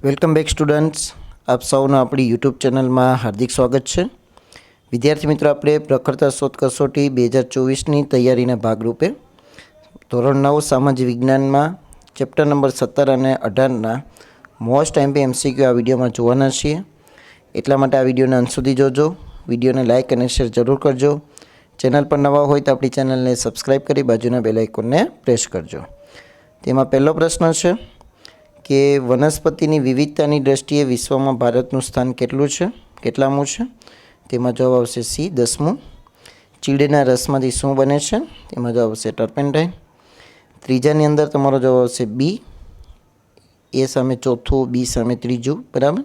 Welcome back students, આપ સૌનું આપણી યુટ્યુબ ચેનલમાં હાર્દિક સ્વાગત છે। વિદ્યાર્થી મિત્રો, આપણે પ્રખરતા શોધ કસોટી 2024ની તૈયારીના ભાગરૂપે ધોરણ 9 સામાજિક વિજ્ઞાનમાં ચેપ્ટર નંબર 17 અને 18ના મોસ્ટ એમપી એમસીક્યુ આ વિડીયોમાં જોવાના છીએ। એટલા માટે આ વિડીયોને અંત સુધી જોજો, વિડીયોને લાઇક અને શેર જરૂર કરજો। ચેનલ પર નવા હોય તો આપણી ચેનલને સબસ્ક્રાઈબ કરી બાજુના બેલ આઇકોનને પ્રેસ કરજો। તેમાં પહેલો પ્રશ્ન છે કે વનસ્પતિની વિવિધતાની દ્રષ્ટિએ વિશ્વમાં ભારતનું સ્થાન કેટલું છે, કેટલામું છે? તેમાં જવાબ આવશે સી, 10મું। ચીડના રસમાંથી શું બને છે? તેમાં જવાબ આવશે ટર્પેન્ટાઇન। ત્રીજાની અંદર તમારો જવાબ આવશે બી, એ સામે ચોથું, બી સામે ત્રીજું, બરાબર।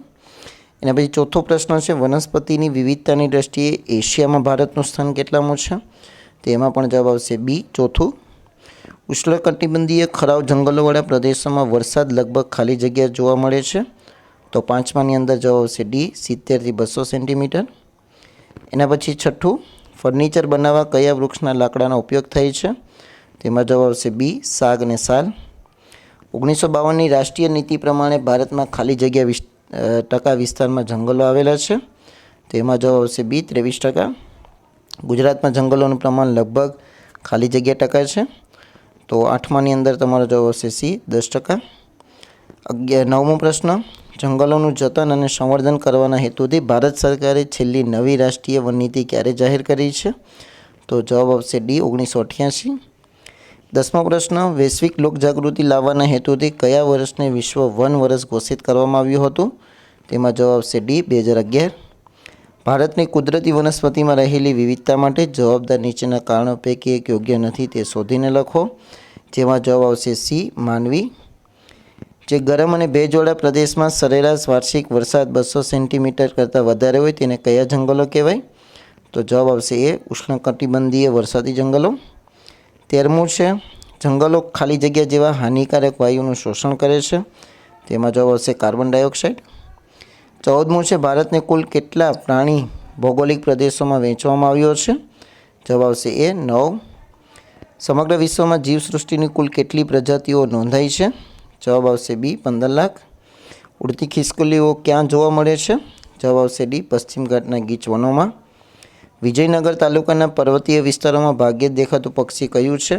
એના પછી ચોથો પ્રશ્ન છે વનસ્પતિની વિવિધતાની દ્રષ્ટિએ એશિયામાં ભારતનું સ્થાન કેટલામું છે? તેમાં પણ જવાબ આવશે બી, ચોથું। ઉષ્ણકટિબંધીય ખરાવ જંગલોવાળા પ્રદેશોમાં વરસાદ લગભગ ખાલી જગ્યા જોવા મળે છે, તો પાંચમાની અંદર જવાબ આવશે ડી, 70થી 200 સેન્ટીમીટર। એના પછી છઠ્ઠું, ફર્નિચર બનાવવા કયા વૃક્ષના લાકડાનો ઉપયોગ થાય છે? તેમાં જવાબ આવશે બી, સાગ અને સાલ। 1952ની રાષ્ટ્રીય નીતિ પ્રમાણે ભારતમાં ખાલી જગ્યા ટકા વિસ્તારમાં જંગલો આવેલા છે, તેમાં જવાબ આવશે બી, 23%। ગુજરાતમાં જંગલોનું પ્રમાણ લગભગ ખાલી જગ્યા ટકા છે, તો આઠમાની અંદર તમારો જવાબ આવશે સી, 10%। 9મો પ્રશ્ન, જંગલોનું જતન અને સંવર્ધન કરવાના હેતુથી ભારત સરકારે છેલ્લી નવી રાષ્ટ્રીય વન નીતિ ક્યારે જાહેર કરી છે? તો જવાબ આવશે ડી, 1988। 10મો પ્રશ્ન, વૈશ્વિક લોકજાગૃતિ લાવવાના હેતુથી કયા વર્ષને વિશ્વ વન વર્ષ ઘોષિત કરવામાં આવ્યું હતું? તેમાં જવાબ આવશે ડી, 2011। ભારતની કુદરતી વનસ્પતિમાં રહેલી વિવિધતા માટે જવાબદાર નીચેના કારણો પૈકી એક યોગ્ય નથી તે શોધીને લખો। જેમાં જવાબ આવશે સી, માનવી। જે ગરમ અને ભેજવાળા પ્રદેશમાં સરેરાશ વાર્ષિક વરસાદ 200 સેન્ટીમીટર કરતાં વધારે હોય તેને કયા જંગલો કહેવાય? તો જવાબ આવશે એ, ઉષ્ણકટિબંધીય વરસાદી જંગલો। 13મું છે જંગલો ખાલી જગ્યા જેવા હાનિકારક વાયુનું શોષણ કરે છે, તેમાં જવાબ આવશે કાર્બન ડાયોક્સાઇડ। 14મું છે ભારતને કુલ કેટલા પ્રાણી ભૌગોલિક પ્રદેશોમાં વહેંચવામાં આવ્યો છે? જવાબ આવશે એ, 9। સમગ્ર વિશ્વમાં જીવસૃષ્ટિની કુલ કેટલી પ્રજાતિઓ નોંધાઈ છે? જવાબ આવશે બી, 15 લાખ। ઉડતી ખિસકોલીઓ ક્યાં જોવા મળે છે? જવાબ આવશે ડી, પશ્ચિમ ઘાટના ગીચ વનોમાં। વિજયનગર તાલુકાના પર્વતીય વિસ્તારોમાં ભાગ્યે જ દેખાતું પક્ષી કયું છે?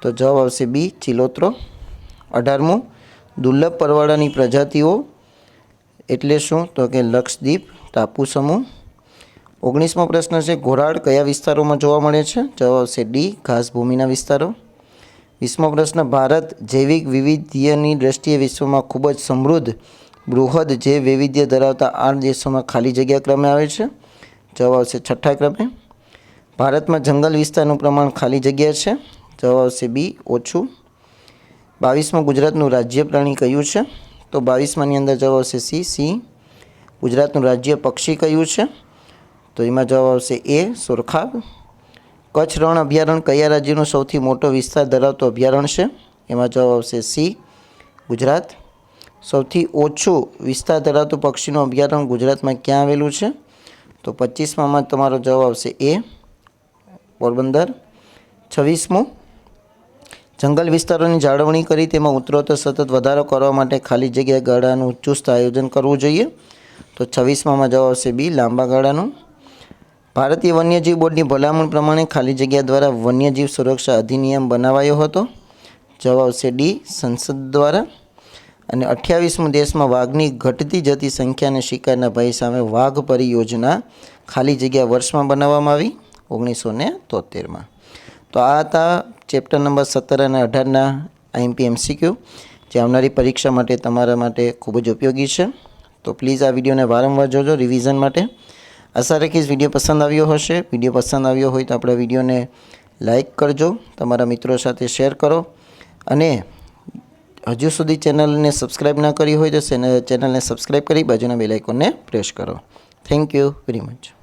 તો જવાબ આવશે બી, ચિલોત્રો। 18મું, દુર્લભ પરવાળાની પ્રજાતિઓ એટલે શું? તો કે લક્ષદ્વીપ ટાપુ સમૂહ। 19મો પ્રશ્ન છે ઘોરાડ કયા વિસ્તારોમાં જોવા મળે છે? જવાબ આવશે ડી, ઘાસભૂમિના વિસ્તારો। 20મો પ્રશ્ન, ભારત જૈવિક વૈવિધ્યની દ્રષ્ટિએ વિશ્વમાં ખૂબ જ સમૃદ્ધ બૃહદ જૈવ વૈવિધ્ય ધરાવતા 8 દેશોમાં ખાલી જગ્યા ક્રમે આવે છે? જવાબ આવશે છઠ્ઠા ક્રમે। ભારતમાં જંગલ વિસ્તારનું પ્રમાણ ખાલી જગ્યા છે? જવાબ આવશે બી, ઓછું। 22મું, ગુજરાતનું રાજ્ય પ્રાણી કયું છે? તો 22માની અંદર જવાબ આવશે સી, સિંહ। ગુજરાતનું રાજ્ય પક્ષી કયું છે? તો એમાં જવાબ આવશે એ, સુરખાબ। કચ્છ રણ અભયારણ્ય કયા રાજ્યનો સૌથી મોટો વિસ્તાર ધરાવતો અભયારણ્ય છે? એમાં જવાબ આવશે સી, ગુજરાત। સૌથી ઓછું વિસ્તાર ધરાવતું પક્ષીનું અભયારણ્ય ગુજરાતમાં ક્યાં આવેલું છે? તો 25માં તમારો જવાબ આવશે એ, પોરબંદર। 26મું, જંગલ વિસ્તારોની જાળવણી કરી તેમાં ઉત્તરોત્તર સતત વધારો કરવા માટે ખાલી જગ્યા ગાળાનું ચુસ્ત આયોજન કરવું જોઈએ? તો 26માં જવાબ આવશે બી, લાંબા ગાળાનું। ભારતીય વન્યજીવ બોર્ડની ભલામણ પ્રમાણે ખાલી જગ્યા દ્વારા વન્યજીવ સુરક્ષા અધિનિયમ બનાવાયો હતો? જવાબ આવશે ડી, સંસદ દ્વારા। અને 28મું, દેશમાં વાઘની ઘટતી જતી સંખ્યાને શિકારના ભય સામે વાઘ પરિયોજના ખાલી જગ્યા વર્ષમાં બનાવવામાં આવી? 1973માં। તો આ હતા ચેપ્ટર નંબર 17 અને 18ના આઈએમપી એમસીક્યુ, જે આવનારી પરીક્ષા માટે તમારા માટે ખૂબ જ ઉપયોગી છે। તો પ્લીઝ આ વિડીયોને વારંવાર જોજો રિવિઝન માટે। આશા રાખીશ વિડીયો પસંદ આવ્યો હશે। વિડીયો પસંદ આવ્યો હોય તો આપણા વિડીયોને લાઇક કરજો, તમારા મિત્રો સાથે શેર કરો, અને હજુ સુધી ચેનલને સબસ્ક્રાઈબ ના કરી હોય તો ચેનલને સબસ્ક્રાઈબ કરી બાજુના બેલ આઇકોનને પ્રેસ કરો। Thank you very much.